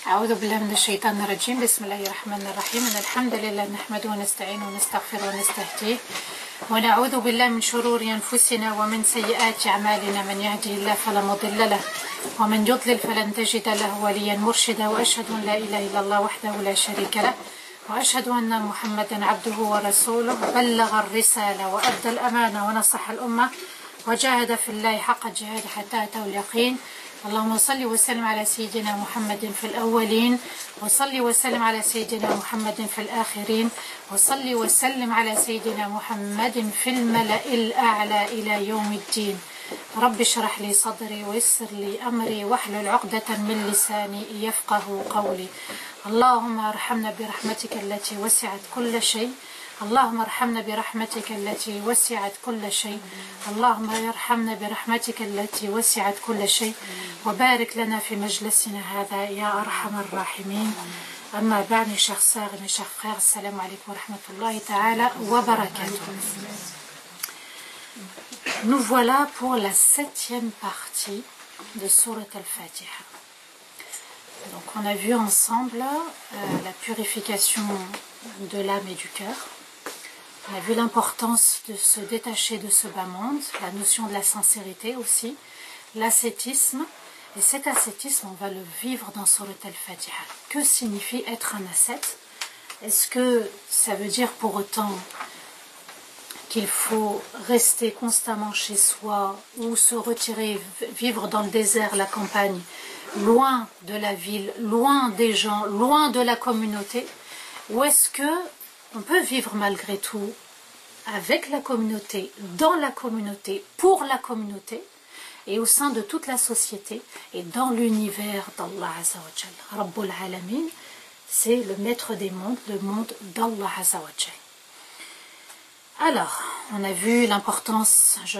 أعوذ بالله من الشيطان الرجيم. بسم الله الرحمن الرحيم. إن الحمد لله نحمده ونستعينه ونستغفره ونستهديه ونعوذ بالله من شرور أنفسنا ومن سيئات أعمالنا. من يهده الله فلا مضل له ومن يضلل فلن تجد له وليا مرشدا. وأشهد أن لا إله إلا الله وحده لا شريك له وأشهد أن محمدا عبده ورسوله. بلغ الرسالة وأدى الأمانة ونصح الأمة وجاهد في الله حق الجهاد حتى أتاه اليقين. اللهم صل وسلم على سيدنا محمد في الأولين وصل وسلم على سيدنا محمد في الآخرين وصل وسلم على سيدنا محمد في الملأ الأعلى إلى يوم الدين. رب اشرح لي صدري ويسر لي أمري واحلل عقدة من لساني يفقه قولي. اللهم ارحمنا برحمتك التي وسعت كل شيء. اللهم ارحمنا برحمتك التي وسعت كل شيء. اللهم ارحمنا برحمتك التي وسعت كل شيء وبارك لنا في مجلسنا هذا يا أرحم الراحمين. أما بعد mes chers sœurs et mes chers frères, السلام عليكم ورحمة الله تعالى وبركاته. Nous voilà pour la 7e partie de Sourate Al-Fatiha. Donc on a vu ensemble la purification de l'âme et du cœur. On a vu l'importance de se détacher de ce bas monde, la notion de la sincérité aussi, l'ascétisme. Et cet ascétisme, on va le vivre dans Sourate Al-Fatiha. Que signifie être un ascète? Est-ce que ça veut dire pour autant qu'il faut rester constamment chez soi ou se retirer, vivre dans le désert, la campagne, loin de la ville, loin des gens, loin de la communauté? Ou est-ce que on peut vivre malgré tout avec la communauté, dans la communauté, pour la communauté et au sein de toute la société et dans l'univers d'Allah Azza wa Jal. Rabbul Alamin, c'est le maître des mondes, le monde d'Allah Azza wa Jal. Alors, on a vu l'importance, je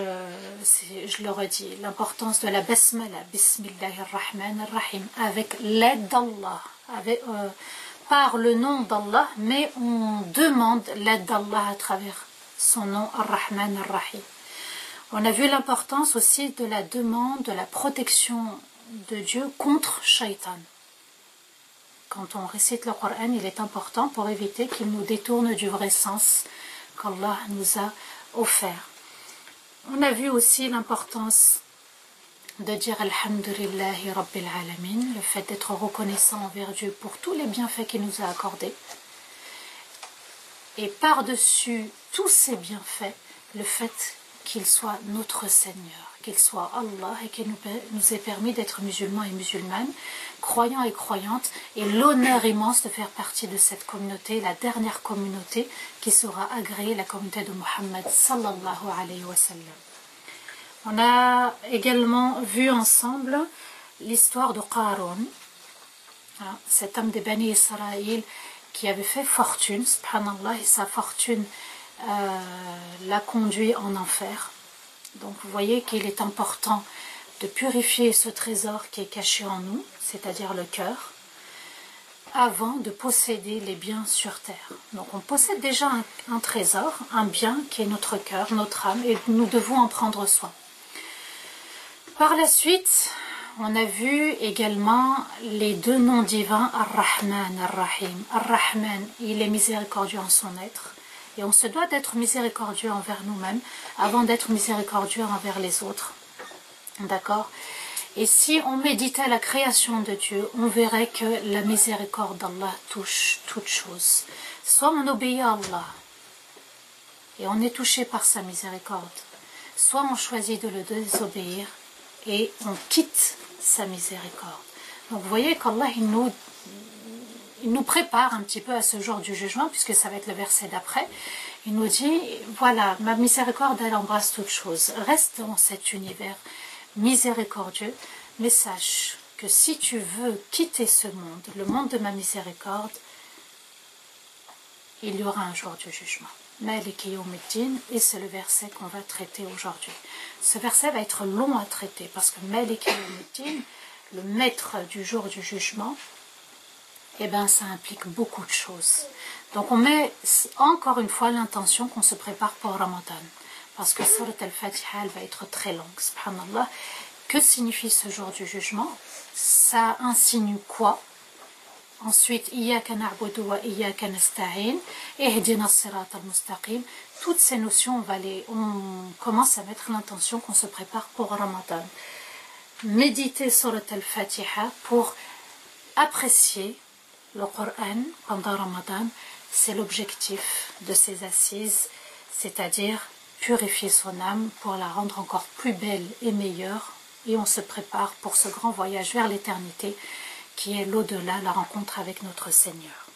le redis, l'importance de la basmala, Bismillahir-Rahmanir-Rahim, avec l'aide d'Allah, par le nom d'Allah, mais on demande l'aide d'Allah à travers son nom Ar-Rahman Ar-Rahim. On a vu l'importance aussi de la demande, de la protection de Dieu contre Shaitan. Quand on récite le Coran, il est important pour éviter qu'il nous détourne du vrai sens qu'Allah nous a offert. On a vu aussi l'importance de dire Alhamdulillahi Rabbil Alamin, le fait d'être reconnaissant envers Dieu pour tous les bienfaits qu'il nous a accordés. Et par-dessus tous ces bienfaits, le fait qu'il soit notre Seigneur, qu'il soit Allah et qu'il nous ait permis d'être musulmans et musulmanes, croyants et croyantes, et l'honneur immense de faire partie de cette communauté, la dernière communauté qui sera agréée, la communauté de Muhammad sallallahu alayhi wa sallam. On a également vu ensemble l'histoire de Qarun, cet homme des Bani Israël qui avait fait fortune, subhanallah, et sa fortune l'a conduit en enfer. Donc vous voyez qu'il est important de purifier ce trésor qui est caché en nous, c'est-à-dire le cœur, avant de posséder les biens sur terre. Donc on possède déjà un trésor, un bien qui est notre cœur, notre âme, et nous devons en prendre soin. Par la suite, on a vu également les deux noms divins, Ar-Rahman, Ar-Rahim. Ar-Rahman, il est miséricordieux en son être. Et on se doit d'être miséricordieux envers nous-mêmes avant d'être miséricordieux envers les autres. D'accord? Et si on méditait la création de Dieu, on verrait que la miséricorde d'Allah touche toute chose. Soit on obéit à Allah et on est touché par sa miséricorde, soit on choisit de le désobéir et on quitte sa miséricorde. Donc vous voyez qu'Allah il nous prépare un petit peu à ce jour du jugement, puisque ça va être le verset d'après. Il nous dit, voilà, ma miséricorde, elle embrasse toute chose. Reste dans cet univers miséricordieux, mais sache que si tu veux quitter ce monde, le monde de ma miséricorde, il y aura un jour du jugement. Maliki Yawmiddin, et c'est le verset qu'on va traiter aujourd'hui. Ce verset va être long à traiter, parce que Maliki Yawmiddin, le maître du jour du jugement, eh bien, ça implique beaucoup de choses. Donc, on met encore une fois l'intention qu'on se prépare pour Ramadan. Parce que Sourate Al-Fatiha, elle va être très longue, subhanallah. Que signifie ce jour du jugement? Ça insinue quoi? ensuite Iyyaka na'budu wa iyyaka nasta'in, Ihdina as-sirata al-mustaqim. Toutes ces notions, on commence à mettre l'intention qu'on se prépare pour Ramadan. Méditer Surat al-Fatiha pour apprécier le Coran pendant Ramadan, c'est l'objectif de ces assises, c'est-à-dire purifier son âme pour la rendre encore plus belle et meilleure, et on se prépare pour ce grand voyage vers l'éternité qui est l'au-delà, la rencontre avec notre Seigneur.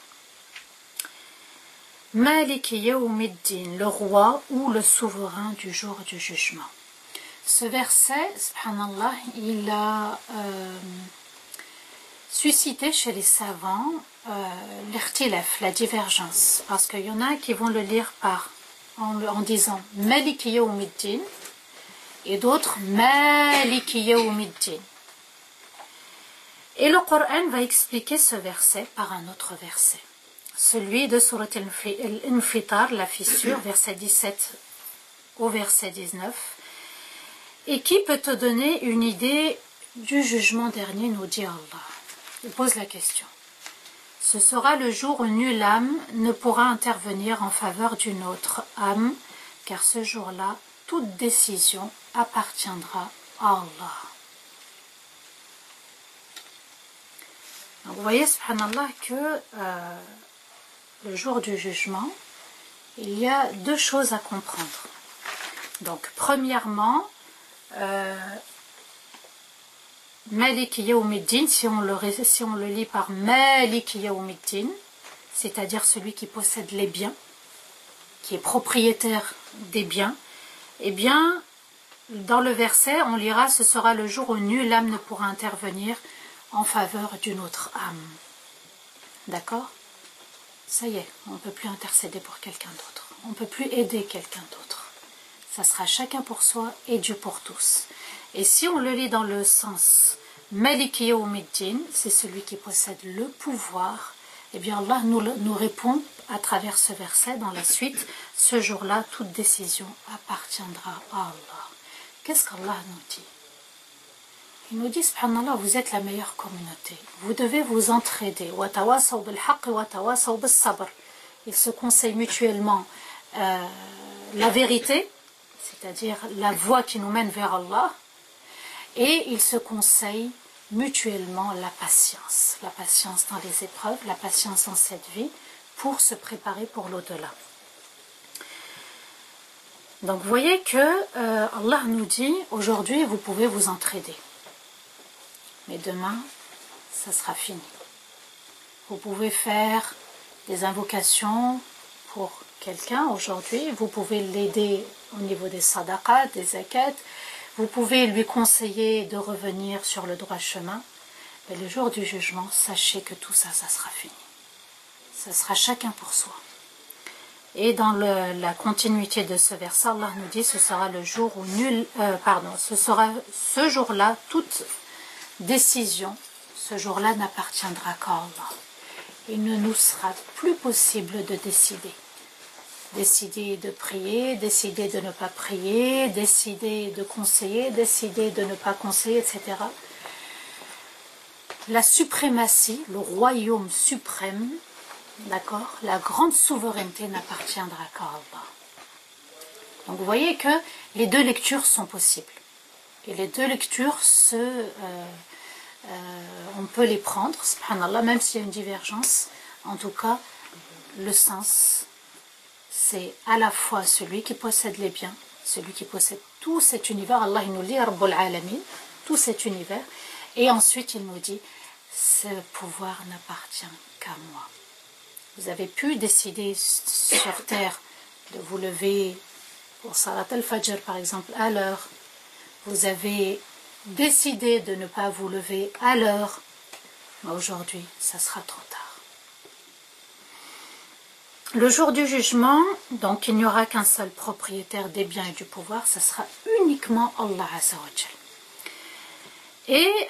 Maliki Yawmiddin, le roi ou le souverain du jour du jugement. Ce verset, subhanallah, il a suscité chez les savants l'irtilaf, la divergence, parce qu'il y en a qui vont le lire en disant Maliki Yawmiddin et d'autres Maliki Yawmiddin. Et le Coran va expliquer ce verset par un autre verset, celui de Surat al-Infitar, la fissure, verset 17 au verset 19, et qui peut te donner une idée du jugement dernier, nous dit Allah. Il pose la question. Ce sera le jour où nulle âme ne pourra intervenir en faveur d'une autre âme, car ce jour-là, toute décision appartiendra à Allah. Donc vous voyez, subhanallah, que le jour du jugement, il y a deux choses à comprendre. Donc, premièrement, Maliki Yawmiddin, si on le lit par Maliki Yawmiddin, c'est-à-dire celui qui possède les biens, qui est propriétaire des biens, eh bien, dans le verset, on lira « Ce sera le jour où nulle âme ne pourra intervenir en faveur d'une autre âme. » D'accord? Ça y est, on ne peut plus intercéder pour quelqu'un d'autre. On ne peut plus aider quelqu'un d'autre. Ça sera chacun pour soi et Dieu pour tous. Et si on le lit dans le sens Maliki Yawmiddin, c'est celui qui possède le pouvoir, eh bien Allah nous répond à travers ce verset dans la suite, ce jour-là, toute décision appartiendra à Allah. Qu'est-ce qu'Allah nous dit? Il nous dit, subhanallah, vous êtes la meilleure communauté. Vous devez vous entraider. Ils se conseillent mutuellement la vérité, c'est-à-dire la voie qui nous mène vers Allah, et ils se conseillent mutuellement la patience dans les épreuves, la patience dans cette vie, pour se préparer pour l'au-delà. Donc vous voyez que Allah nous dit, aujourd'hui vous pouvez vous entraider, mais demain ça sera fini. Vous pouvez faire des invocations pour quelqu'un aujourd'hui, vous pouvez l'aider au niveau des sadaqat, des zakat, vous pouvez lui conseiller de revenir sur le droit chemin, mais le jour du jugement, sachez que tout ça, ça sera fini. Ça sera chacun pour soi. Et dans la continuité de ce verset, Allah nous dit, ce sera le jour où ce sera ce jour-là, toute décision, ce jour-là n'appartiendra qu'à Allah. Il ne nous sera plus possible de décider. Décider de prier, décider de ne pas prier, décider de conseiller, décider de ne pas conseiller, etc. La suprématie, le royaume suprême, d'accord, la grande souveraineté n'appartiendra qu'à Allah. Donc vous voyez que les deux lectures sont possibles. Et les deux lectures, on peut les prendre, subhanallah, même s'il y a une divergence. En tout cas, le sens, c'est à la fois celui qui possède les biens, celui qui possède tout cet univers, Allah il nous dit Rabbul Alamin, tout cet univers, et ensuite il nous dit, ce pouvoir n'appartient qu'à moi. Vous avez pu décider sur terre de vous lever pour Salat al-Fajr par exemple à l'heure, vous avez décidé de ne pas vous lever à l'heure, mais aujourd'hui ça sera trop tard. Le jour du jugement, donc il n'y aura qu'un seul propriétaire des biens et du pouvoir, ce sera uniquement Allah Azza wa Jal. Et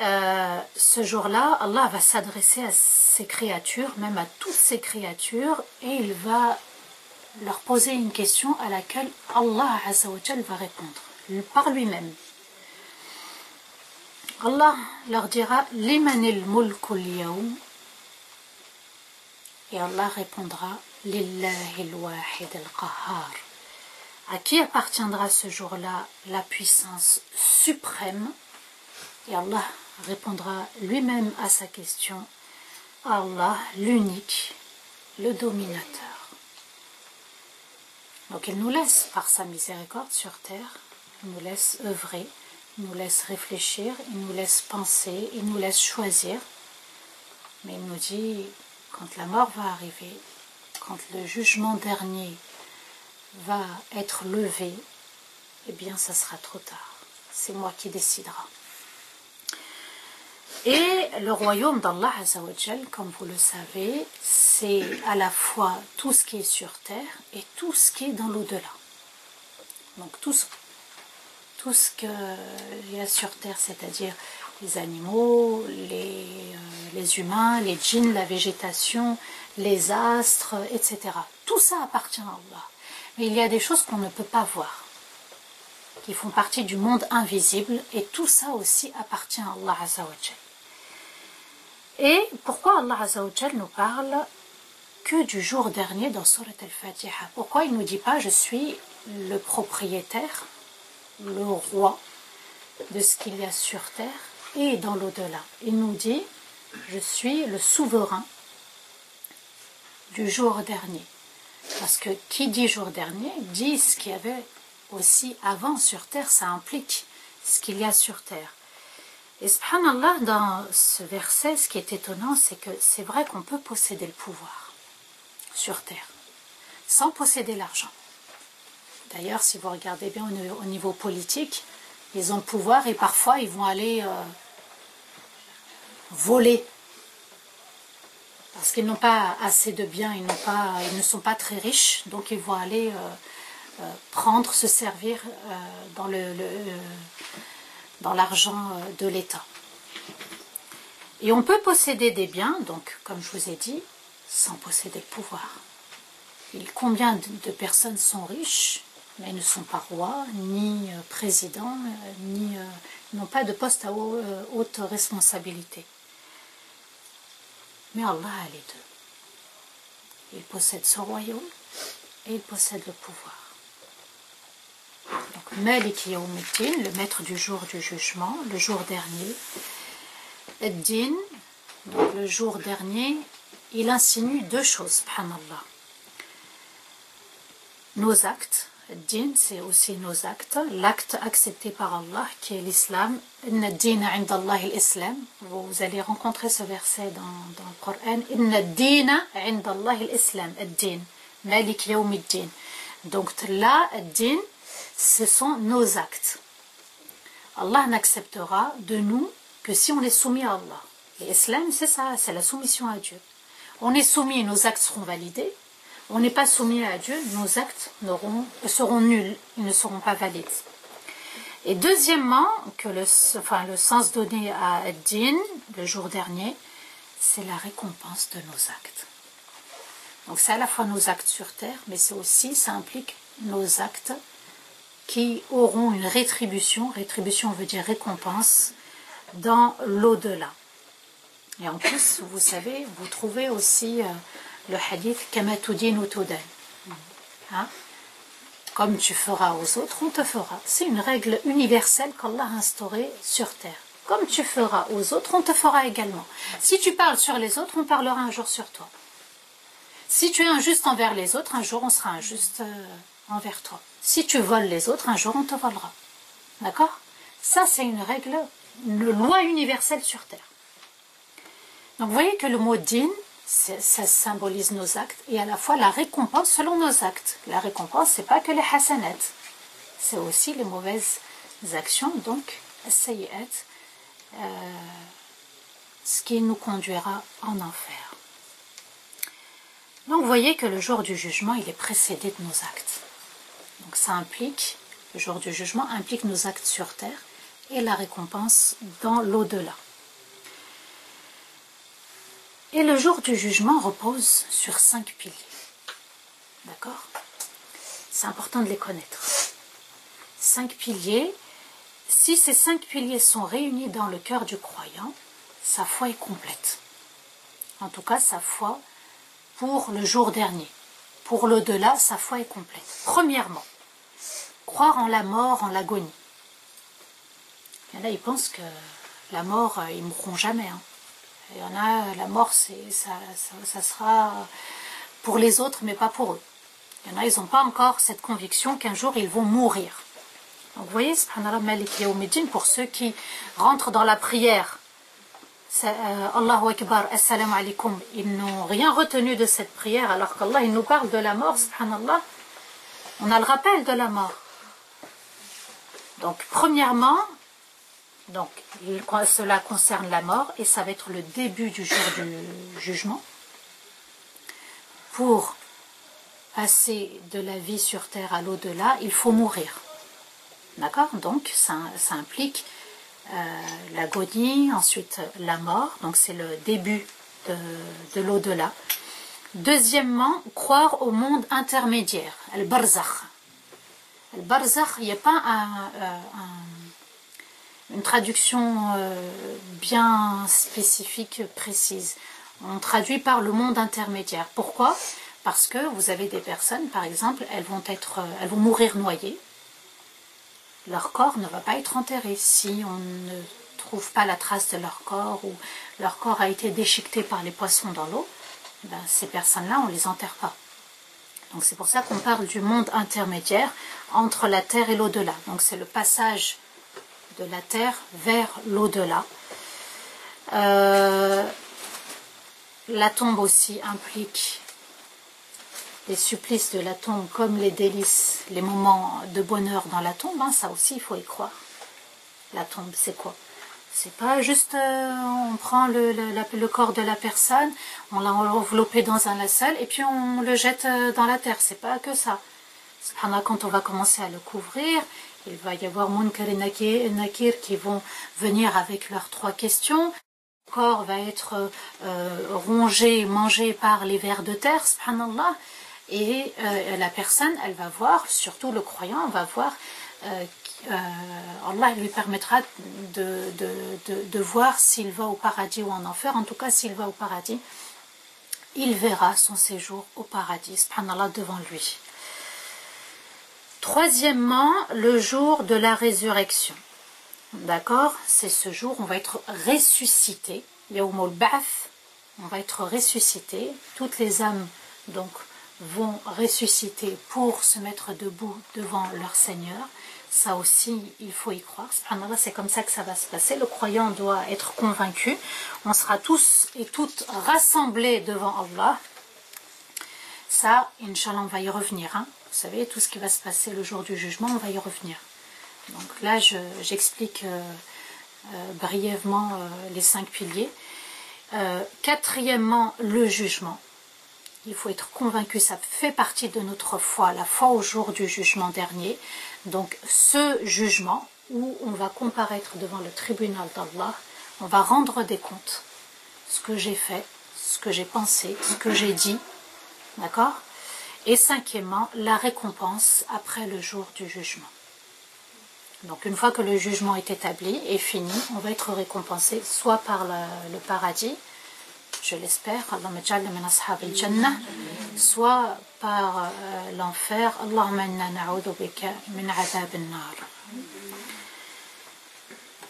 ce jour-là, Allah va s'adresser à ses créatures, même à toutes ses créatures, et il va leur poser une question à laquelle Allah Azza wa Jal va répondre, par lui-même. Allah leur dira « Limanil mulkul yawm » Et Allah répondra Lillahi al-wahid al-qahhar. À qui appartiendra ce jour-là la puissance suprême? Et Allah répondra lui-même à sa question, Allah, l'unique, le dominateur. Donc il nous laisse, par sa miséricorde sur terre, il nous laisse œuvrer, il nous laisse réfléchir, il nous laisse penser, il nous laisse choisir. Mais il nous dit, quand la mort va arriver, quand le jugement dernier va être levé, eh bien ça sera trop tard. C'est moi qui décidera. Et le royaume d'Allah Azzawajal, comme vous le savez, c'est à la fois tout ce qui est sur terre et tout ce qui est dans l'au-delà. Donc tout ce qu'il y a sur terre, c'est-à-dire les animaux, les humains, les djinns, la végétation, les astres, etc. Tout ça appartient à Allah. Mais il y a des choses qu'on ne peut pas voir, qui font partie du monde invisible, et tout ça aussi appartient à Allah Azzawajal. Et pourquoi Allah Azzawajal nous parle que du jour dernier dans Surat Al-Fatiha? Pourquoi il ne nous dit pas je suis le propriétaire, le roi de ce qu'il y a sur terre et dans l'au-delà? Il nous dit je suis le souverain du jour dernier. Parce que qui dit jour dernier dit ce qu'il y avait aussi avant sur terre, ça implique ce qu'il y a sur terre. Et subhanallah, dans ce verset, ce qui est étonnant, c'est que c'est vrai qu'on peut posséder le pouvoir sur terre, sans posséder l'argent. D'ailleurs, si vous regardez bien au niveau politique, ils ont le pouvoir et parfois ils vont aller voler. Parce qu'ils n'ont pas assez de biens, ils ne sont pas très riches, donc ils vont aller prendre, se servir dans l'argent de l'État. Et on peut posséder des biens, donc comme je vous ai dit, sans posséder le pouvoir. Et combien de personnes sont riches, mais ne sont pas rois, ni présidents, n'ont pas de poste à haute responsabilité. Mais Allah a les deux. Il possède ce royaume et il possède le pouvoir. Donc, Malik Yawmiddin, le maître du jour du jugement, le jour dernier. Ad-Din, donc le jour dernier, il insinue deux choses, subhanallah. Nos actes, Ad-Din, c'est aussi nos actes, l'acte accepté par Allah, qui est l'islam. Inna ad-dina 'inda Allah al-islam. Vous allez rencontrer ce verset dans le Coran. Inna ad-dina 'inda Allah al-islam, Ad-Din, Malik Yawmiddin. Donc là, Ad-Din, ce sont nos actes. Allah n'acceptera de nous que si on est soumis à Allah. L'islam, c'est ça, c'est la soumission à Dieu. On est soumis, nos actes seront validés. On n'est pas soumis à Dieu, nos actes seront nuls, ils ne seront pas valides. Et deuxièmement, que le sens donné à Ad-Din, le jour dernier, c'est la récompense de nos actes. Donc c'est à la fois nos actes sur terre, mais c'est aussi, ça implique nos actes qui auront une rétribution. Rétribution veut dire récompense dans l'au-delà. Et en plus, vous savez, vous trouvez aussi le hadith Kama tudinu tudan. Hein? Comme tu feras aux autres, on te fera. C'est une règle universelle qu'Allah a instaurée sur terre. Comme tu feras aux autres, on te fera également. Si tu parles sur les autres, on parlera un jour sur toi. Si tu es injuste envers les autres, un jour on sera injuste envers toi. Si tu voles les autres, un jour on te volera. D'accord? Ça, c'est une règle, une loi universelle sur terre. Donc vous voyez que le mot din, ça symbolise nos actes et à la fois la récompense selon nos actes. La récompense, c'est pas que les hasanat, c'est aussi les mauvaises actions, donc as-sayyi'at, ce qui nous conduira en enfer. Donc vous voyez que le jour du jugement, il est précédé de nos actes. Donc ça implique, le jour du jugement implique nos actes sur terre et la récompense dans l'au-delà. Et le jour du jugement repose sur 5 piliers. D'accord? C'est important de les connaître. 5 piliers. Si ces 5 piliers sont réunis dans le cœur du croyant, sa foi est complète. En tout cas, sa foi pour le jour dernier. Pour l'au-delà, sa foi est complète. Premièrement, croire en la mort, en l'agonie. Il y en a, ils pensent que la mort, ils ne mourront jamais. Hein. Il y en a, la mort, ça sera pour les autres, mais pas pour eux. Il y en a, ils n'ont pas encore cette conviction qu'un jour, ils vont mourir. Donc, vous voyez, subhanallah, Malik Yawmiddin, pour ceux qui rentrent dans la prière, Allahu Akbar, Assalamu alaikum, ils n'ont rien retenu de cette prière, alors qu'Allah, il nous parle de la mort, subhanallah. On a le rappel de la mort. Donc, premièrement, cela concerne la mort, et ça va être le début du jour du jugement. Pour passer de la vie sur terre à l'au-delà, il faut mourir. D'accord? Donc, ça implique l'agonie, ensuite la mort, donc c'est le début de l'au-delà. Deuxièmement, croire au monde intermédiaire, al-barzakh. Al-barzakh, il n'y a pas une traduction bien spécifique, précise. On traduit par le monde intermédiaire. Pourquoi? Parce que vous avez des personnes, par exemple, elles vont mourir noyées. Leur corps ne va pas être enterré si on ne trouve pas la trace de leur corps ou leur corps a été déchiqueté par les poissons dans l'eau. Ben, ces personnes-là, on ne les enterre pas. Donc c'est pour ça qu'on parle du monde intermédiaire entre la terre et l'au-delà. Donc c'est le passage de la terre vers l'au-delà. La tombe aussi implique les supplices de la tombe comme les délices, les moments de bonheur dans la tombe, hein, ça aussi il faut y croire. La tombe, c'est quoi? C'est pas juste on prend le corps de la personne, on l'a enveloppé dans un linceul et puis on le jette dans la terre, c'est pas que ça. Quand on va commencer à le couvrir, il va y avoir Munkar et Nakir qui vont venir avec leurs 3 questions. Le corps va être rongé, mangé par les vers de terre, subhanallah. Et la personne, elle va voir, surtout le croyant, va voir, Allah lui permettra de voir s'il va au paradis ou en enfer. En tout cas, s'il va au paradis, il verra son séjour au paradis, subhanallah, devant lui. Troisièmement, le jour de la résurrection. D'accord? C'est ce jour où on va être ressuscité. Yawmul Ba'ath, on va être ressuscité. Toutes les âmes, donc, vont ressusciter pour se mettre debout devant leur Seigneur. Ça aussi, il faut y croire. Subhanallah, c'est comme ça que ça va se passer. Le croyant doit être convaincu. On sera tous et toutes rassemblés devant Allah. Ça, Inch'Allah, on va y revenir. Hein. Vous savez, tout ce qui va se passer le jour du jugement, on va y revenir. Donc là, j'explique brièvement les 5 piliers. Quatrièmement, le jugement. Il faut être convaincu, ça fait partie de notre foi, la foi au jour du jugement dernier. Donc ce jugement où on va comparaître devant le tribunal d'Allah, on va rendre des comptes. Ce que j'ai fait, ce que j'ai pensé, ce que j'ai dit. D'accord? Et cinquièmement, la récompense après le jour du jugement. Donc une fois que le jugement est établi et fini, on va être récompensé soit par le paradis, je l'espère, soit par l'enfer.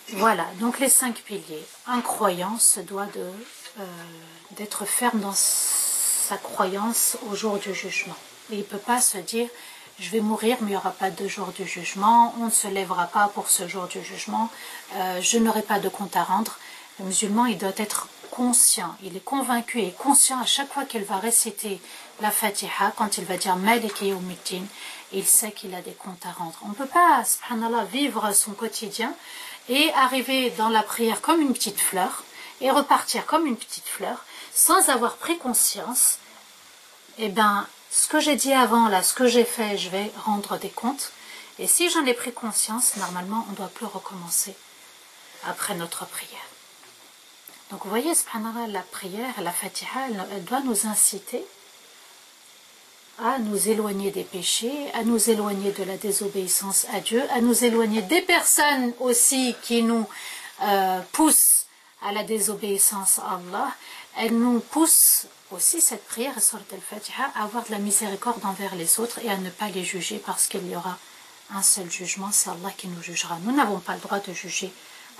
Voilà, donc les 5 piliers. Un croyant se doit d'être ferme dans sa croyance au jour du jugement. Et il ne peut pas se dire, je vais mourir, mais il n'y aura pas de jour du jugement, on ne se lèvera pas pour ce jour du jugement, je n'aurai pas de compte à rendre. Le musulman, il doit être conscient, il est convaincu et conscient à chaque fois qu'il va réciter la Fatiha, quand il va dire Maliki Yawmiddin, il sait qu'il a des comptes à rendre. On ne peut pas, subhanallah, vivre son quotidien et arriver dans la prière comme une petite fleur et repartir comme une petite fleur sans avoir pris conscience. Eh bien, ce que j'ai dit avant, là, ce que j'ai fait, je vais rendre des comptes. Et si j'en ai pris conscience, normalement, on ne doit plus recommencer après notre prière. Donc vous voyez, subhanallah, la prière, la Fatiha, elle doit nous inciter à nous éloigner des péchés, à nous éloigner de la désobéissance à Dieu, à nous éloigner des personnes aussi qui nous poussent à la désobéissance à Allah, elle nous pousse aussi, cette prière, Surat al-Fatiha, à avoir de la miséricorde envers les autres et à ne pas les juger parce qu'il y aura un seul jugement, c'est Allah qui nous jugera. Nous n'avons pas le droit de juger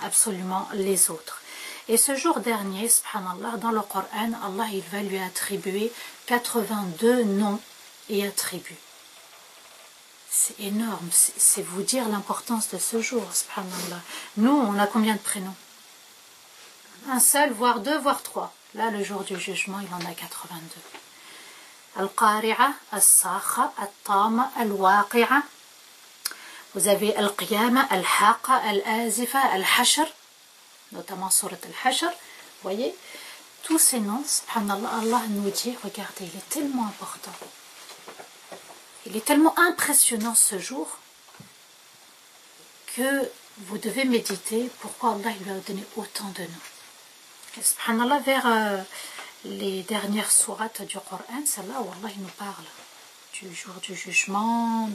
absolument les autres. Et ce jour dernier, subhanallah, dans le Coran, Allah il va lui attribuer 82 noms et attributs. C'est énorme, c'est vous dire l'importance de ce jour, subhanallah. Nous, on a combien de prénoms? Un seul, voire deux, voire trois. Là, le jour du jugement, il en a 82. Al-Qari'a, Al-Sakha, Al-Tama, Al-Waqi'a. Vous avez Al-Qiyama, Al-Haqa, Al-Azifa, Al-Hashr, notamment Surat Al-Hashr. Vous voyez, tous ces noms, subhanallah, Allah nous dit, regardez, il est tellement important. Il est tellement impressionnant ce jour que vous devez méditer pourquoi Allah lui a donné autant de noms. Et subhanallah, vers les dernières sourates du Coran, c'est là où Allah nous parle du jour du jugement,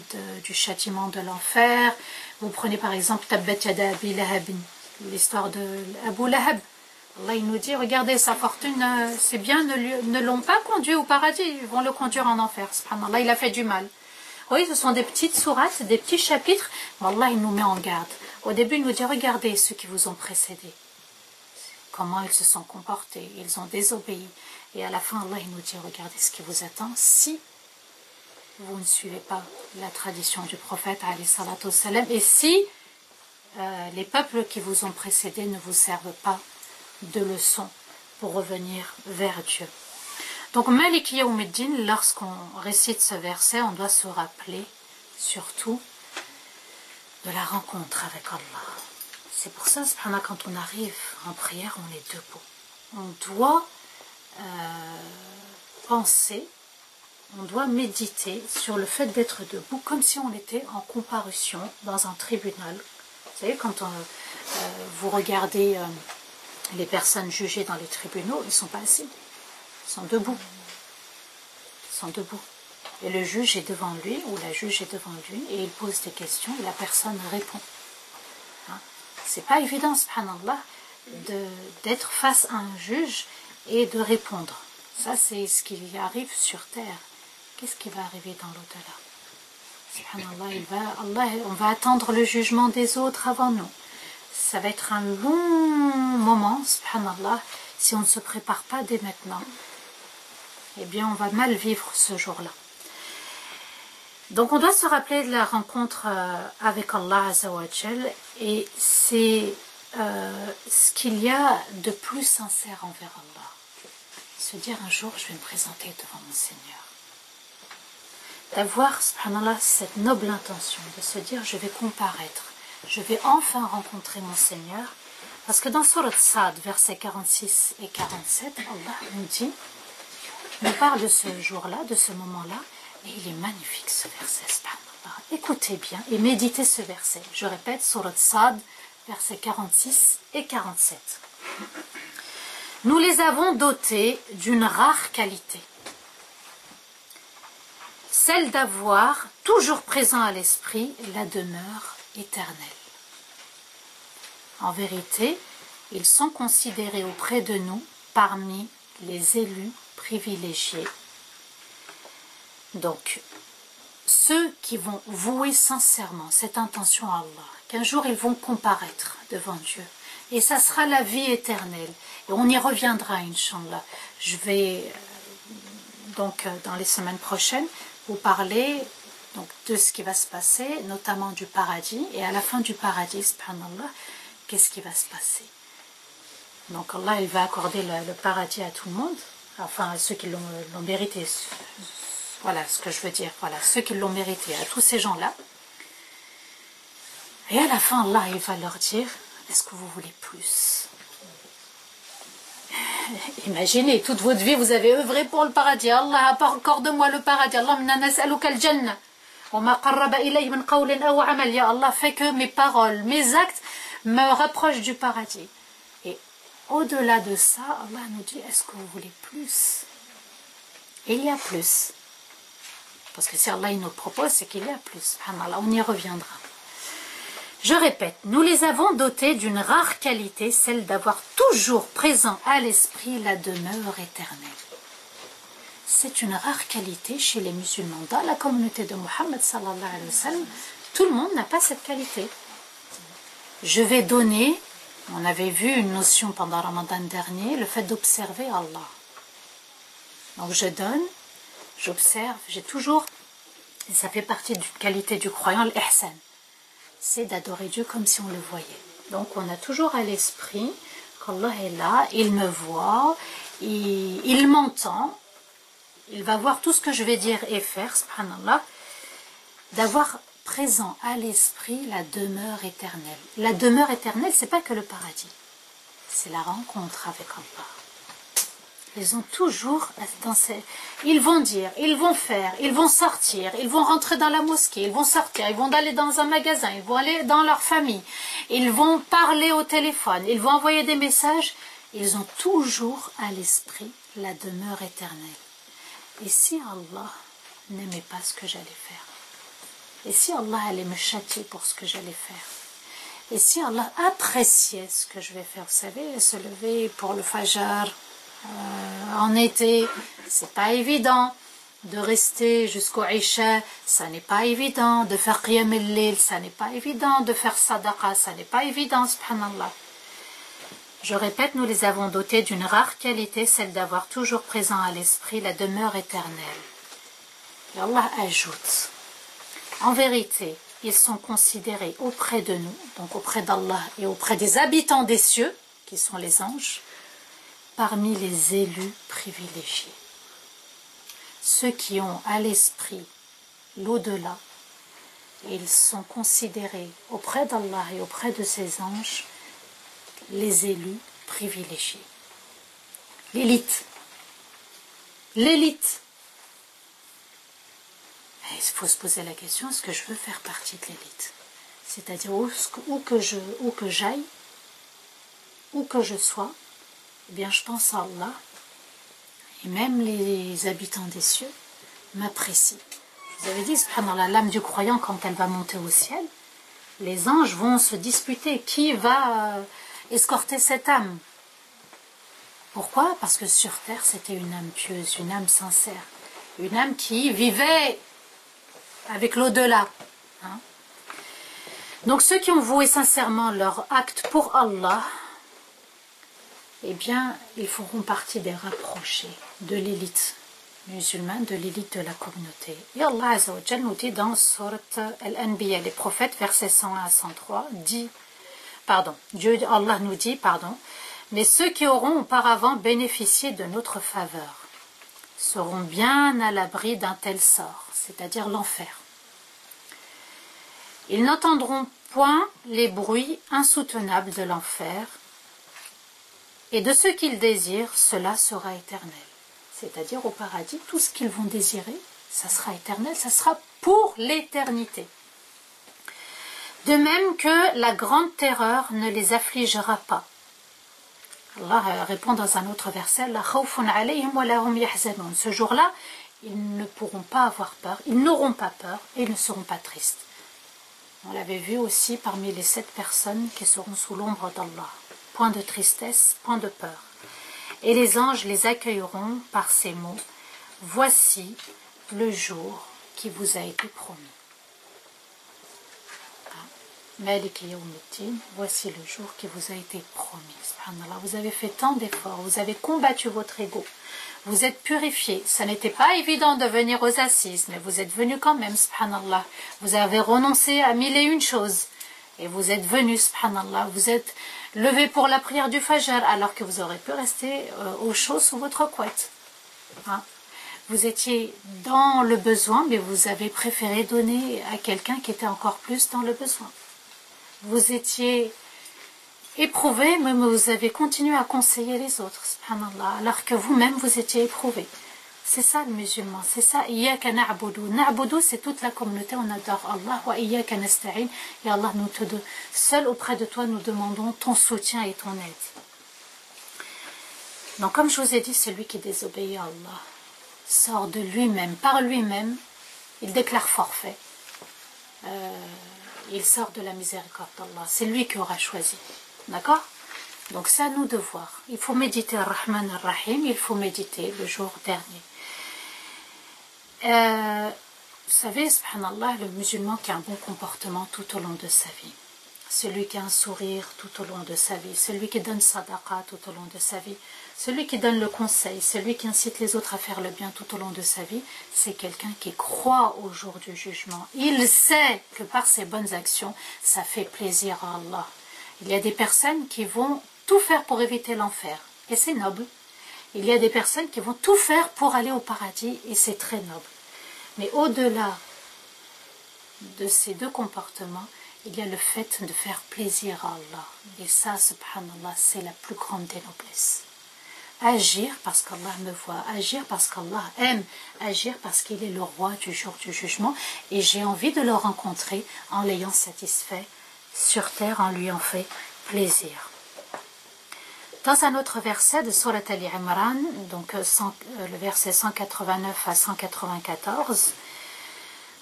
du châtiment de l'enfer. Vous prenez par exemple Tabbat Yada Abi Lahabin, l'histoire de Abu Lahab. Allah il nous dit, regardez sa fortune, c'est bien, ne l'ont pas conduit au paradis, ils vont le conduire en enfer. Subhanallah, il a fait du mal. Oui, ce sont des petites sourates, des petits chapitres, mais Allah il nous met en garde. Au début, il nous dit, regardez ceux qui vous ont précédés. Comment ils se sont comportés, ils ont désobéi. Et à la fin, Allah il nous dit, regardez ce qui vous attend si vous ne suivez pas la tradition du prophète, alayhi salatu wassalam, et si les peuples qui vous ont précédés ne vous servent pas de leçon pour revenir vers Dieu. Donc, Malik Yawmiddin, lorsqu'on récite ce verset, on doit se rappeler surtout de la rencontre avec Allah. C'est pour ça, quand on arrive en prière, on est debout. On doit penser, on doit méditer sur le fait d'être debout, comme si on était en comparution dans un tribunal. Vous savez, quand vous regardez les personnes jugées dans les tribunaux, ils ne sont pas assis, ils sont debout. Ils sont debout. Et le juge est devant lui, ou la juge est devant lui, et il pose des questions, et la personne répond. Hein? C'est pas évident, subhanallah, d'être face à un juge et de répondre. Ça, c'est ce qui arrive sur terre. Qu'est-ce qui va arriver dans l'au-delà? Subhanallah, on va attendre le jugement des autres avant nous. Ça va être un long moment, subhanallah, si on ne se prépare pas dès maintenant. Eh bien, on va mal vivre ce jour-là. Donc, on doit se rappeler de la rencontre avec Allah Azza wa Jal, et c'est ce qu'il y a de plus sincère envers Allah. Se dire un jour, je vais me présenter devant mon Seigneur. D'avoir, subhanallah, cette noble intention de se dire, je vais comparaître, je vais enfin rencontrer mon Seigneur. Parce que dans Surat Sad, versets 46 et 47, Allah nous dit, nous parle de ce jour-là, de ce moment-là, et il est magnifique ce verset, subhanallah. Écoutez bien et méditez ce verset. Je répète, Surat Sad, versets 46 et 47. Nous les avons dotés d'une rare qualité, celle d'avoir toujours présent à l'esprit la demeure éternelle. En vérité, ils sont considérés auprès de nous parmi les élus privilégiés. Donc, ceux qui vont vouer sincèrement cette intention à Allah, qu'un jour ils vont comparaître devant Dieu, et ça sera la vie éternelle. Et on y reviendra, Inch'Allah. Je vais, donc, dans les semaines prochaines, vous parler donc, de ce qui va se passer, notamment du paradis. Et à la fin du paradis, subhanallah, qu'est-ce qui va se passer? Donc, Allah, il va accorder le paradis à tout le monde, enfin, à ceux qui l'ont mérité. Voilà ce que je veux dire. Voilà, ceux qui l'ont mérité, à tous ces gens-là. Et à la fin, Allah, il va leur dire, est-ce que vous voulez plus? Imaginez, toute votre vie, vous avez œuvré pour le paradis. Allah, accorde-moi le paradis. Allahumma nas'aluka al-jannah. Wa ma qarraba ilayhi min qawlin aw amal. Ya Allah, fais que mes paroles, mes actes me rapprochent du paradis. Et au-delà de ça, Allah nous dit, est-ce que vous voulez plus? Il y a plus. Parce que si Allah il nous propose, c'est qu'il y a plus. Subhanallah, on y reviendra. Je répète, nous les avons dotés d'une rare qualité, celle d'avoir toujours présent à l'esprit la demeure éternelle. C'est une rare qualité chez les musulmans. Dans la communauté de Mohammed sallallahu alayhi wa sallam, tout le monde n'a pas cette qualité. Je vais donner, on avait vu une notion pendant Ramadan dernier, le fait d'observer Allah. Donc je donne, j'observe, j'ai toujours, et ça fait partie d'une qualité du croyant, l'ihsan. C'est d'adorer Dieu comme si on le voyait. Donc on a toujours à l'esprit qu'Allah est là, il me voit, il m'entend, il va voir tout ce que je vais dire et faire, subhanallah, d'avoir présent à l'esprit la demeure éternelle. La demeure éternelle, c'est pas que le paradis, c'est la rencontre avec Allah. Ils ont toujours ils vont dire, ils vont faire, ils vont sortir, ils vont rentrer dans la mosquée, ils vont sortir, ils vont aller dans un magasin, ils vont aller dans leur famille, ils vont parler au téléphone, ils vont envoyer des messages. Ils ont toujours à l'esprit la demeure éternelle. Et si Allah n'aimait pas ce que j'allais faire? Et si Allah allait me châtier pour ce que j'allais faire? Et si Allah appréciait ce que je vais faire? Vous savez, se lever pour le fajr, en été, c'est pas évident. De rester jusqu'au Isha, ça n'est pas évident. De faire Qiyam al-Layl, ça n'est pas évident. De faire Sadaqa, ça n'est pas évident, subhanallah. Je répète, nous les avons dotés d'une rare qualité, celle d'avoir toujours présent à l'esprit la demeure éternelle. Et Allah ajoute, en vérité, ils sont considérés auprès de nous, donc auprès d'Allah et auprès des habitants des cieux, qui sont les anges, parmi les élus privilégiés. Ceux qui ont à l'esprit l'au-delà, ils sont considérés auprès d'Allah et auprès de ses anges les élus privilégiés. L'élite. L'élite. Il faut se poser la question, est-ce que je veux faire partie de l'élite? C'est-à-dire où que j'aille, où que je sois, eh bien je pense à Allah, et même les habitants des cieux m'apprécient. Je vous avais dit, subhanallah, l'âme du croyant, quand elle va monter au ciel, les anges vont se disputer qui va escorter cette âme. Pourquoi? Parce que sur terre, c'était une âme pieuse, une âme sincère, une âme qui vivait avec l'au-delà. Hein? Donc ceux qui ont voué sincèrement leur acte pour Allah, eh bien, ils feront partie des rapprochés de l'élite musulmane, de l'élite de la communauté. Et Allah Azza wa Jal nous dit dans Surat Al-Anbiya, les prophètes, versets 101 à 103, Allah nous dit, mais ceux qui auront auparavant bénéficié de notre faveur seront bien à l'abri d'un tel sort, c'est-à-dire l'enfer. Ils n'entendront point les bruits insoutenables de l'enfer, et de ce qu'ils désirent, cela sera éternel. C'est-à-dire au paradis, tout ce qu'ils vont désirer, ça sera éternel, ça sera pour l'éternité. De même que la grande terreur ne les affligera pas. Allah répond dans un autre verset, La khawfun alayhim wa lahum yahzanun. Ce jour-là, ils ne pourront pas avoir peur, ils n'auront pas peur et ils ne seront pas tristes. On l'avait vu aussi parmi les 7 personnes qui seront sous l'ombre d'Allah. Point de tristesse, point de peur. Et les anges les accueilleront par ces mots, voici le jour qui vous a été promis. Malik Yawmiddin, voici le jour qui vous a été promis. Subhanallah, vous avez fait tant d'efforts, vous avez combattu votre ego, vous êtes purifié. Ça n'était pas évident de venir aux assises, mais vous êtes venu quand même, subhanallah. Vous avez renoncé à 1001 choses. Et vous êtes venu, subhanallah, vous êtes levé pour la prière du Fajr, alors que vous aurez pu rester au chaud sous votre couette. Hein? Vous étiez dans le besoin, mais vous avez préféré donner à quelqu'un qui était encore plus dans le besoin. Vous étiez éprouvé, mais vous avez continué à conseiller les autres, subhanallah, alors que vous-même vous étiez éprouvé. C'est ça le musulman, c'est ça. Iyyaka na'budu. Na'budu, c'est toute la communauté, on adore Allah. Wa iyyaka nasta'in. Et Allah, seul auprès de toi, nous demandons ton soutien et ton aide. Donc, comme je vous ai dit, celui qui désobéit à Allah sort de lui-même, par lui-même, il déclare forfait. il sort de la miséricorde d'Allah. C'est lui qui aura choisi. D'accord? Donc c'est à nous de voir. Il faut méditer Ar-Rahman Ar-Rahim, il faut méditer le jour dernier. Vous savez, subhanallah, le musulman qui a un bon comportement tout au long de sa vie, celui qui a un sourire tout au long de sa vie, celui qui donne sadaqa tout au long de sa vie, celui qui donne le conseil, celui qui incite les autres à faire le bien tout au long de sa vie, c'est quelqu'un qui croit au jour du jugement. Il sait que par ses bonnes actions, ça fait plaisir à Allah. Il y a des personnes qui vont tout faire pour éviter l'enfer, et c'est noble. Il y a des personnes qui vont tout faire pour aller au paradis, et c'est très noble. Mais au-delà de ces deux comportements, il y a le fait de faire plaisir à Allah. Et ça, subhanallah, c'est la plus grande des noblesses. Agir parce qu'Allah me voit, agir parce qu'Allah aime, agir parce qu'il est le roi du jour du jugement. Et j'ai envie de le rencontrer en l'ayant satisfait sur terre, en lui en fait plaisir. Dans un autre verset de Surat Al-Imran, donc le verset 189 à 194,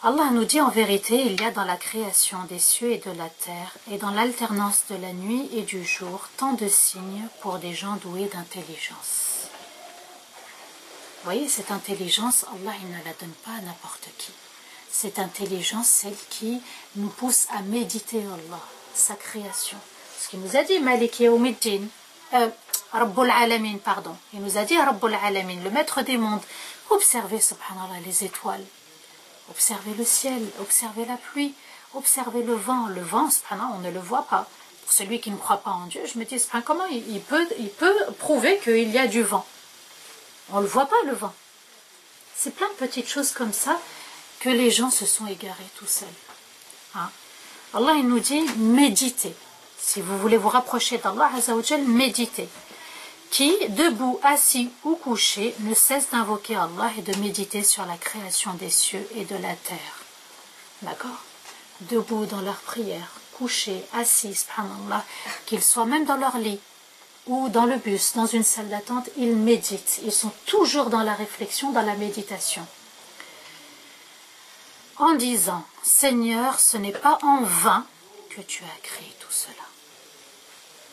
Allah nous dit en vérité, il y a dans la création des cieux et de la terre, et dans l'alternance de la nuit et du jour, tant de signes pour des gens doués d'intelligence. Vous voyez, cette intelligence, Allah il ne la donne pas à n'importe qui. Cette intelligence, celle qui nous pousse à méditer Allah, sa création. Ce qu'il nous a dit, Maliki Yawmiddin, Rabbul Alamin, pardon. Il nous a dit Rabbul Alamin, le maître des mondes. Observez, subhanallah, les étoiles. Observez le ciel, observez la pluie, observez le vent. Le vent, on ne le voit pas. Pour celui qui ne croit pas en Dieu, je me dis, comment il peut prouver qu'il y a du vent? On ne le voit pas, le vent. C'est plein de petites choses comme ça que les gens se sont égarés tout seuls. Hein? Allah, il nous dit, méditez. Si vous voulez vous rapprocher d'Allah, méditez. Qui, debout, assis ou couché, ne cesse d'invoquer Allah et de méditer sur la création des cieux et de la terre. D'accord? Debout dans leur prière, couchés, assis, subhanallah, qu'ils soient même dans leur lit ou dans le bus, dans une salle d'attente, ils méditent. Ils sont toujours dans la réflexion, dans la méditation. En disant, Seigneur, ce n'est pas en vain que tu as créé tout cela.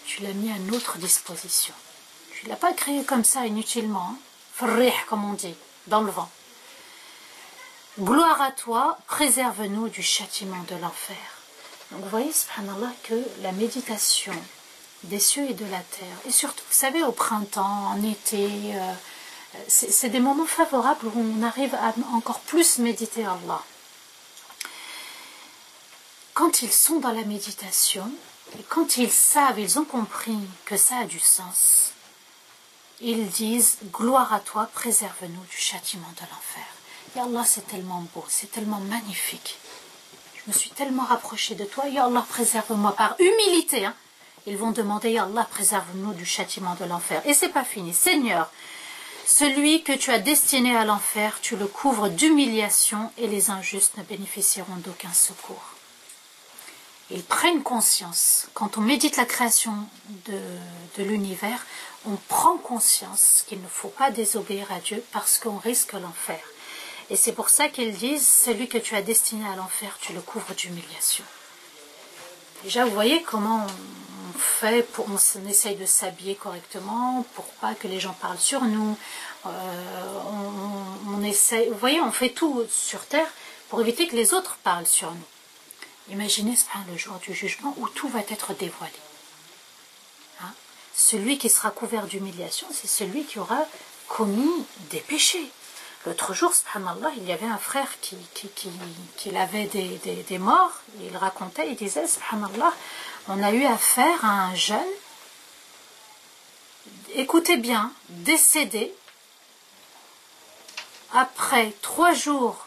Tu l'as mis à notre disposition. Tu ne l'as pas créé comme ça, inutilement. Frih, comme on dit, dans le vent. Gloire à toi, préserve-nous du châtiment de l'enfer. Donc vous voyez, subhanallah, que la méditation des cieux et de la terre, et surtout, vous savez, au printemps, en été, c'est des moments favorables où on arrive à encore plus méditer Allah. Quand ils sont dans la méditation, et quand ils savent, ils ont compris que ça a du sens, ils disent, gloire à toi, préserve-nous du châtiment de l'enfer. Ya Allah, c'est tellement beau, c'est tellement magnifique. Je me suis tellement rapprochée de toi, Ya Allah, préserve-moi par humilité. Hein. Ils vont demander, Ya Allah, préserve-nous du châtiment de l'enfer. Et c'est pas fini. Seigneur, celui que tu as destiné à l'enfer, tu le couvres d'humiliation et les injustes ne bénéficieront d'aucun secours. Ils prennent conscience, quand on médite la création de l'univers, on prend conscience qu'il ne faut pas désobéir à Dieu parce qu'on risque l'enfer. Et c'est pour ça qu'ils disent, celui que tu as destiné à l'enfer, tu le couvres d'humiliation. Déjà, vous voyez comment on fait, on essaye de s'habiller correctement pour pas que les gens parlent sur nous. On essaye, vous voyez, on fait tout sur terre pour éviter que les autres parlent sur nous. Imaginez le jour du jugement où tout va être dévoilé. Hein? Celui qui sera couvert d'humiliation, c'est celui qui aura commis des péchés. L'autre jour, subhanallah, il y avait un frère qui avait des morts. Il racontait, il disait, subhanallah, on a eu affaire à un jeune, écoutez bien, décédé après 3 jours.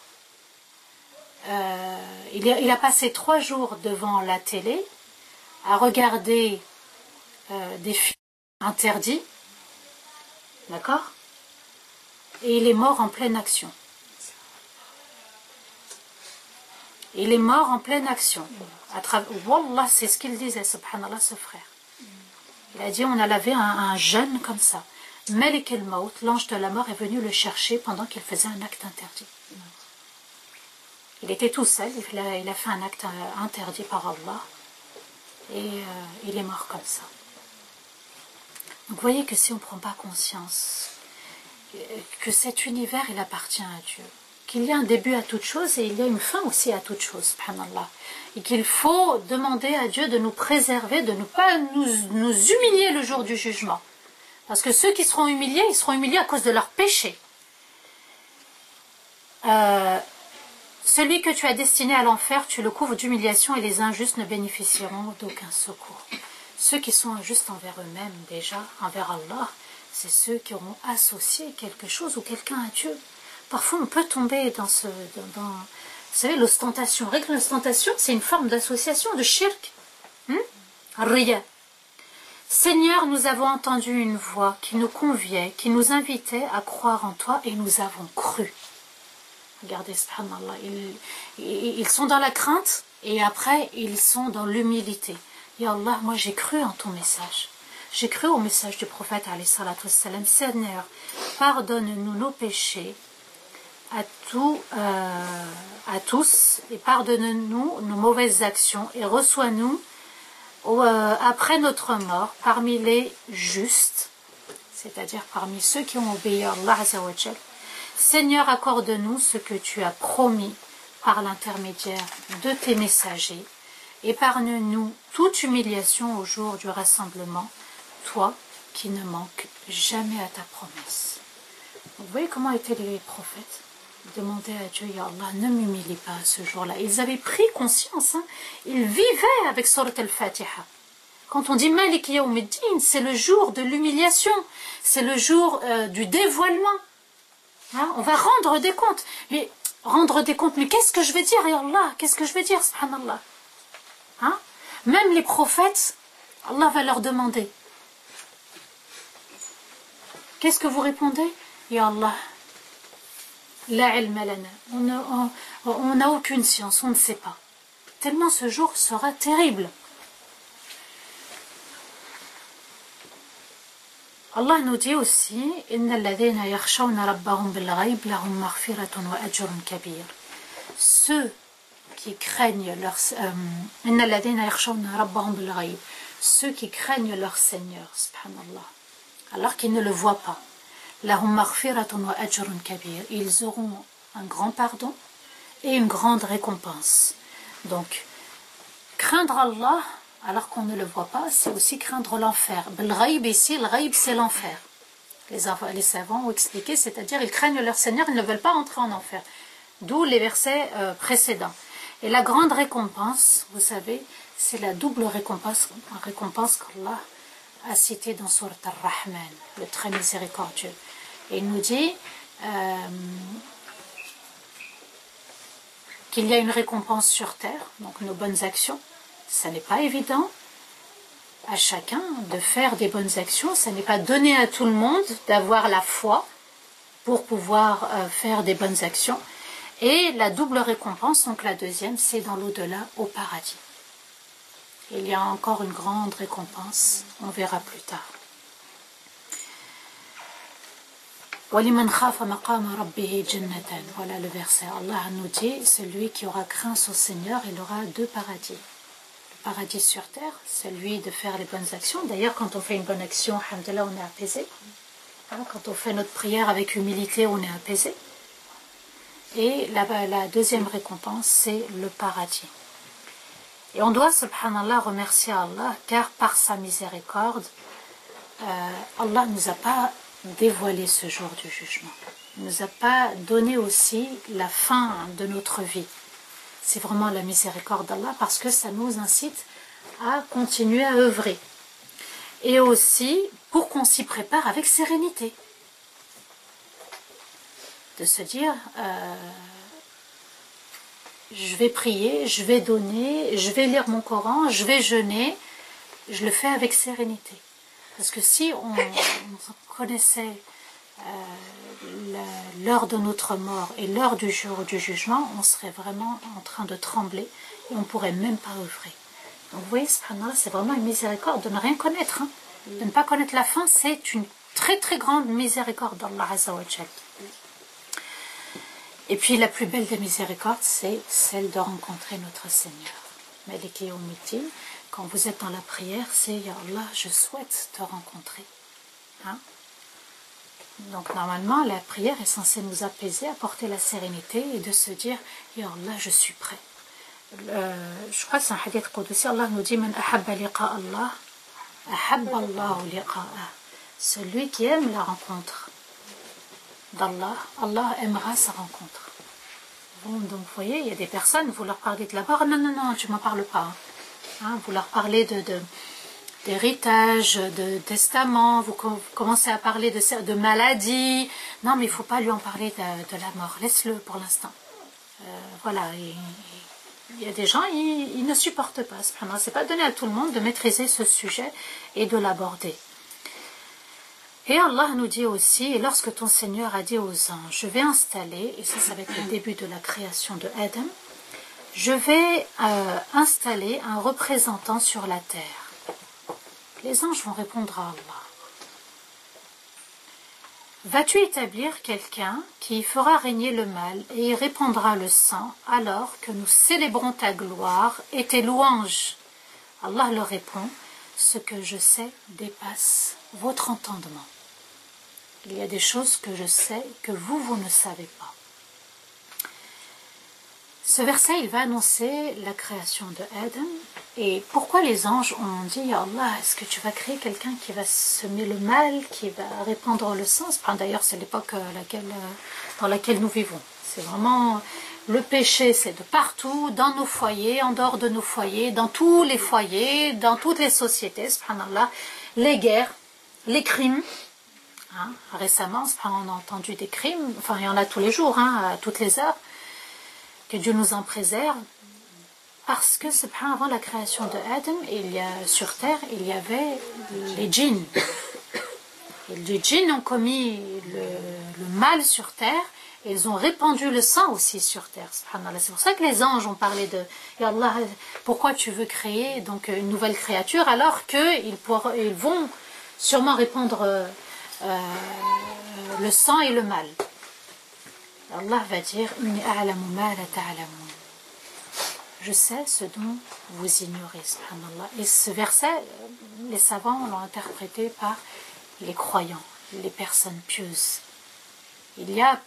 Il a passé 3 jours devant la télé à regarder des films interdits, d'accord? Et il est mort en pleine action. Il est mort en pleine action. Wallah, c'est ce qu'il disait, subhanallah, ce frère. Il a dit, on a lavé un jeune comme ça. Malik el-Maut, l'ange de la mort, est venu le chercher pendant qu'il faisait un acte interdit. Il était tout seul, il a fait un acte interdit par Allah et il est mort comme ça. Donc vous voyez que si on ne prend pas conscience que cet univers il appartient à Dieu, qu'il y a un début à toute chose et il y a une fin aussi à toute chose, subhanallah, et qu'il faut demander à Dieu de nous préserver, de ne pas nous humilier le jour du jugement. Parce que ceux qui seront humiliés, ils seront humiliés à cause de leurs péchés. Celui que tu as destiné à l'enfer, tu le couvres d'humiliation et les injustes ne bénéficieront d'aucun secours. Ceux qui sont injustes envers eux-mêmes déjà, envers Allah, c'est ceux qui auront associé quelque chose ou quelqu'un à Dieu. Parfois on peut tomber dans vous savez, l'ostentation. L'ostentation, c'est une forme d'association, de shirk. Riya. Seigneur, nous avons entendu une voix qui nous conviait, qui nous invitait à croire en toi et nous avons cru. Regardez, subhanallah, ils sont dans la crainte et après ils sont dans l'humilité. Ya Allah, moi j'ai cru en ton message. J'ai cru au message du prophète alayhi salatu wassalam. Seigneur, pardonne-nous nos péchés à tous et pardonne-nous nos mauvaises actions et reçois-nous après notre mort parmi les justes, c'est-à-dire parmi ceux qui ont obéi à Allah azza wa jal. Seigneur, accorde-nous ce que tu as promis par l'intermédiaire de tes messagers. Épargne-nous toute humiliation au jour du rassemblement, toi qui ne manques jamais à ta promesse. Vous voyez comment étaient les prophètes? Ils demandaient à Dieu, Ya Allah, ne m'humilie pas ce jour-là. Ils avaient pris conscience, ils vivaient avec Surat al-Fatiha. Quand on dit Malik Yawmiddin, c'est le jour de l'humiliation, c'est le jour du dévoilement. On va rendre des comptes. Mais rendre des comptes, mais qu'est-ce que je vais dire, Ya Allah? Qu'est-ce que je vais dire, subhanallah? Même les prophètes, Allah va leur demander. Qu'est-ce que vous répondez? Ya Allah, la ilma lana. On n'a aucune science, on ne sait pas. Tellement ce jour sera terrible. Allah nous dit aussi Inna alladhina yakhshawna rabbahum bil ghayb lahum maghfiratun wa ajrun kabir. Ceux qui craignent leur Inna alladhina yakhshawna rabbahum bil ghayb, ceux qui craignent leur Seigneur, subhanallah, alors qu'ils ne le voient pas. Lahum maghfiratun wa ajrun kabir. Ils auront un grand pardon et une grande récompense. Donc craindre Allah alors qu'on ne le voit pas, c'est aussi craindre l'enfer. Le ghaib ici, le ghaib c'est l'enfer. Les savants ont expliqué, c'est-à-dire ils craignent leur Seigneur, ils ne veulent pas entrer en enfer. D'où les versets précédents. Et la grande récompense, vous savez, c'est la double récompense qu'Allah a citée dans Surat Ar-Rahman, le très miséricordieux. Et il nous dit qu'il y a une récompense sur terre, donc nos bonnes actions. Ça n'est pas évident à chacun de faire des bonnes actions. Ça n'est pas donné à tout le monde d'avoir la foi pour pouvoir faire des bonnes actions. Et la double récompense, donc la deuxième, c'est dans l'au-delà, au paradis. Il y a encore une grande récompense, on verra plus tard. وَلِمَنْ خَافَ مَقَامَ رَبِّهِ جَنَّتَانِ. Voilà le verset. Allah nous dit, celui qui aura craint son Seigneur, il aura deux paradis. Paradis sur terre, celui de faire les bonnes actions. D'ailleurs, quand on fait une bonne action, alhamdoulilah, on est apaisé. Quand on fait notre prière avec humilité, on est apaisé. Et la deuxième récompense, c'est le paradis. Et on doit, subhanallah, remercier Allah, car par sa miséricorde, Allah ne nous a pas dévoilé ce jour du jugement. Il ne nous a pas donné aussi la fin de notre vie. C'est vraiment la miséricorde d'Allah parce que ça nous incite à continuer à œuvrer. Et aussi pour qu'on s'y prépare avec sérénité. De se dire, je vais prier, je vais donner, je vais lire mon Coran, je vais jeûner, je le fais avec sérénité. Parce que si on connaissait l'heure de notre mort et l'heure du jour du jugement, on serait vraiment en train de trembler et on ne pourrait même pas œuvrer. Donc vous voyez, subhanallah, c'est vraiment une miséricorde de ne rien connaître. De ne pas connaître la fin, c'est une très très grande miséricorde d'Allah Azza wa Jal. Et puis la plus belle des miséricordes, c'est celle de rencontrer notre Seigneur. Maliki Yawmiddin, quand vous êtes dans la prière, c'est Ya Allah, je souhaite te rencontrer. Hein? Donc normalement, la prière est censée nous apaiser, apporter la sérénité et de se dire Ya Allah, je suis prêt. Je crois que c'est un hadith Qudsi, Allah nous dit Man ahabba liqa Allah, ahabba Allahu liqa'ah. Celui qui aime la rencontre d'Allah, Allah aimera sa rencontre. Bon, donc vous voyez, il y a des personnes, vous leur parlez de la mort, non, tu ne m'en parles pas. Hein, vous leur parlez d'héritage, de testament, vous commencez à parler de maladie. Non, mais il ne faut pas lui en parler de la mort, laisse-le pour l'instant. Voilà, il y a des gens, ils ne supportent pas. Ce n'est pas donné à tout le monde de maîtriser ce sujet et de l'aborder. Et Allah nous dit aussi, et lorsque ton Seigneur a dit aux anges, je vais installer, et ça va être le début de la création de Adam, je vais installer un représentant sur la terre. Les anges vont répondre à Allah. Vas-tu établir quelqu'un qui fera régner le mal et y répandra le sang alors que nous célébrons ta gloire et tes louanges? Allah leur répond, ce que je sais dépasse votre entendement. Il y a des choses que je sais que vous ne savez pas. Ce verset, il va annoncer la création de Adam. Et pourquoi les anges ont dit à Allah, est-ce que tu vas créer quelqu'un qui va semer le mal, qui va répandre le sang? D'ailleurs, c'est l'époque dans laquelle nous vivons. C'est vraiment le péché, c'est de partout, dans nos foyers, en dehors de nos foyers, dans tous les foyers, dans toutes les sociétés, subhanallah, les guerres, les crimes. Hein, récemment, on a entendu des crimes, enfin il y en a tous les jours, hein, à toutes les heures, que Dieu nous en préserve, parce que avant la création de Adam, sur terre, il y avait les djinns. Et les djinns ont commis le mal sur terre, et ils ont répandu le sang aussi sur terre. C'est pour ça que les anges ont parlé de Ya Allah, pourquoi tu veux créer donc une nouvelle créature alors qu'ils vont sûrement répandre le sang et le mal. Allah va dire je sais ce dont vous ignorez, subhanallah. Et ce verset, les savants l'ont interprété par les croyants, les personnes pieuses. Il y a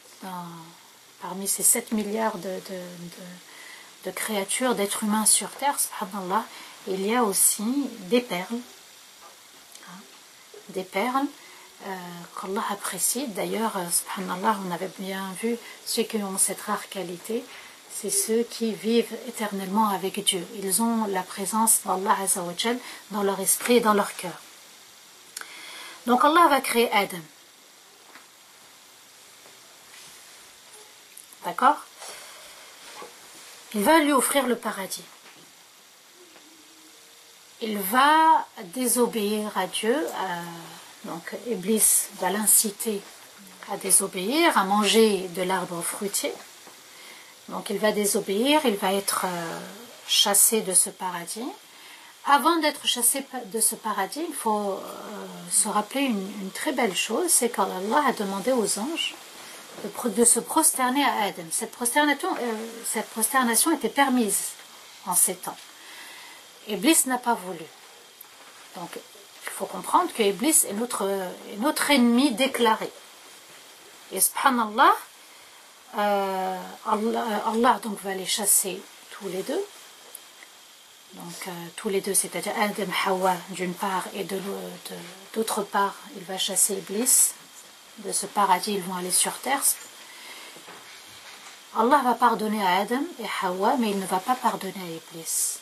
parmi ces 7 milliards de créatures, d'êtres humains sur terre, subhanallah, il y a aussi des perles, des perles qu'Allah apprécie. D'ailleurs, subhanallah, on avait bien vu ceux qui ont cette rare qualité, c'est ceux qui vivent éternellement avec Dieu. Ils ont la présence d'Allah Azza wa Jal dans leur esprit et dans leur cœur. Donc Allah va créer Adam. D'accord? Il va lui offrir le paradis. Il va désobéir à Dieu. Donc Iblis va l'inciter à désobéir, à manger de l'arbre fruitier. Donc il va désobéir, il va être chassé de ce paradis. Avant d'être chassé de ce paradis, il faut se rappeler une très belle chose, c'est qu'Allah a demandé aux anges de se prosterner à Adam. Cette prosternation était permise en ces temps. Iblis n'a pas voulu. Donc il faut comprendre que Iblis est notre ennemi déclaré. Et subhanallah, Allah donc va les chasser tous les deux. Donc tous les deux, c'est-à-dire Adam, Hawa d'une part et d'autre part, il va chasser Iblis. De ce paradis, ils vont aller sur terre. Allah va pardonner à Adam et Hawa, mais il ne va pas pardonner à Iblis.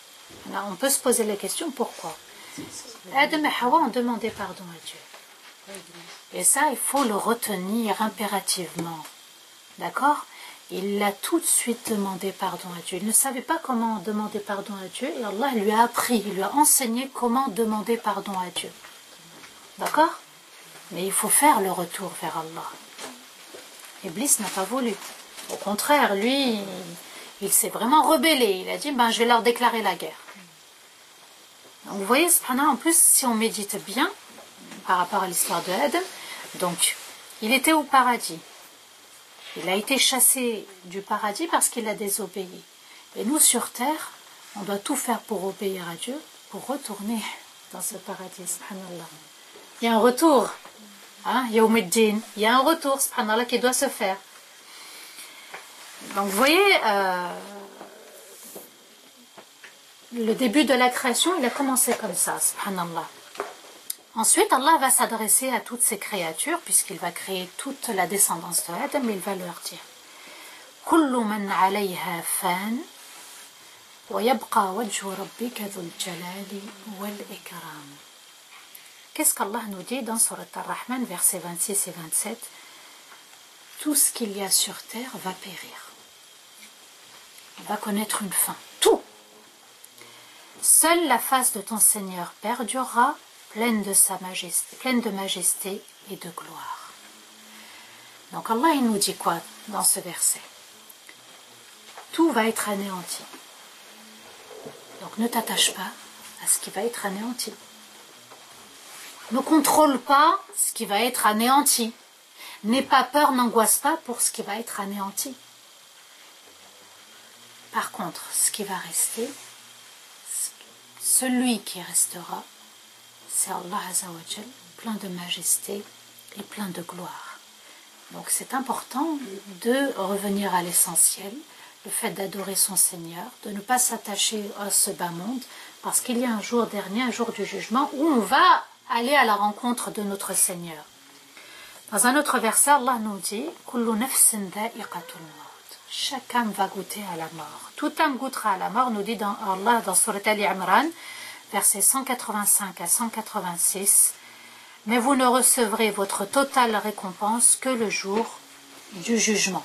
Alors, on peut se poser la question, pourquoi? Adam et Hawa ont demandé pardon à Dieu. Et ça, il faut le retenir impérativement. D'accord? Il a tout de suite demandé pardon à Dieu. Il ne savait pas comment demander pardon à Dieu, et Allah lui a appris, il lui a enseigné comment demander pardon à Dieu. D'accord? Mais il faut faire le retour vers Allah. Iblis n'a pas voulu. Au contraire, lui, il s'est vraiment rebellé. Il a dit, je vais leur déclarer la guerre. Donc, vous voyez, en plus, si on médite bien, par rapport à l'histoire de Adam, donc, il était au paradis. Il a été chassé du paradis parce qu'il a désobéi. Et nous, sur terre, on doit tout faire pour obéir à Dieu, pour retourner dans ce paradis, subhanallah. Il y a un retour, hein, Yawmuddin, il y a un retour, subhanallah, qui doit se faire. Donc vous voyez, le début de la création, il a commencé comme ça, subhanallah. Ensuite, Allah va s'adresser à toutes ces créatures, puisqu'il va créer toute la descendance de Adam, et il va leur dire « Kullu man alayha fan, wa yabqa wajhu rabbika dhul jalali wal ikram » Qu'est-ce qu'Allah nous dit dans Surat Ar-Rahman, versets 26 et 27? Tout ce qu'il y a sur terre va périr. Il va connaître une fin. Tout. Seule la face de ton Seigneur perdurera, pleine de majesté et de gloire. Donc Allah, il nous dit quoi dans ce verset? Tout va être anéanti. Donc ne t'attache pas à ce qui va être anéanti. Ne contrôle pas ce qui va être anéanti. N'aie pas peur, n'angoisse pas pour ce qui va être anéanti. Par contre, ce qui va rester, celui qui restera, c'est Allah Azza wa Jal, plein de majesté et plein de gloire. Donc c'est important de revenir à l'essentiel, le fait d'adorer son Seigneur, de ne pas s'attacher à ce bas monde, parce qu'il y a un jour dernier, un jour du jugement, où on va aller à la rencontre de notre Seigneur. Dans un autre verset, Allah nous dit « Kullu nafsin dha'iqatul maut » Chaque âme va goûter à la mort. Toute âme goûtera à la mort, nous dit Allah dans Surat Al-Imran, versets 185 à 186. « Mais vous ne recevrez votre totale récompense que le jour du jugement.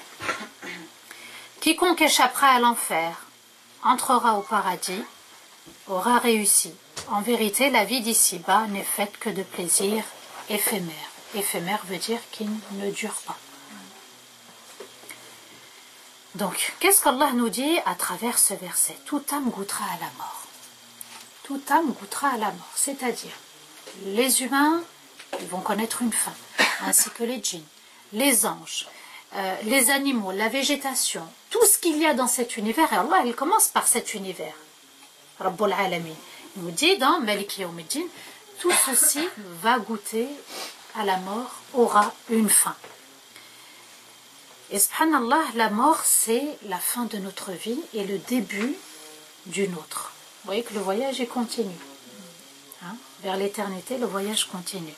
Quiconque échappera à l'enfer, entrera au paradis, aura réussi. En vérité, la vie d'ici-bas n'est faite que de plaisirs éphémères. » Éphémère veut dire qu'il ne dure pas. Donc, qu'est-ce qu'Allah nous dit à travers ce verset? Toute âme goûtera à la mort. Toute âme goûtera à la mort. C'est-à-dire, les humains, ils vont connaître une fin, ainsi que les djinns, les anges, les animaux, la végétation, tout ce qu'il y a dans cet univers. Et Allah, il commence par cet univers. Rabbul Alamin. Il nous dit dans Malik Yawmuddin, tout ceci va goûter à la mort, aura une fin. Et subhanallah, la mort, c'est la fin de notre vie et le début d'une autre. Vous voyez que le voyage est continu. Hein? Vers l'éternité, le voyage continue.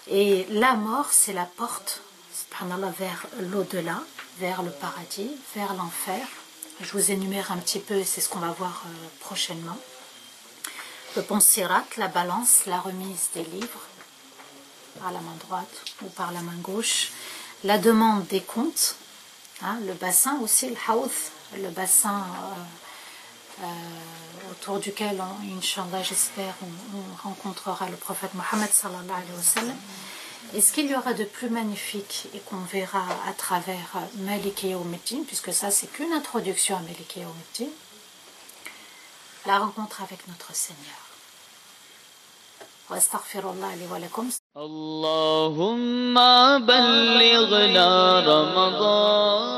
Et la mort, c'est la porte, subhanallah, vers l'au-delà, vers le paradis, vers l'enfer. Je vous énumère un petit peu, et c'est ce qu'on va voir prochainement. Le pont Sirat, la balance, la remise des livres, par la main droite ou par la main gauche, la demande des comptes, hein, le bassin aussi, le hawth, le bassin autour duquel, Inch'Allah, j'espère, on rencontrera le prophète Mohammed sallallahu alayhi wa sallam. Et ce qu'il y aura de plus magnifique et qu'on verra à travers Malik Yawmuddin, puisque ça c'est qu'une introduction à Malik Yawmuddin, la rencontre avec notre Seigneur. واستغفر الله لي ولكم. اللهم بلغنا رمضان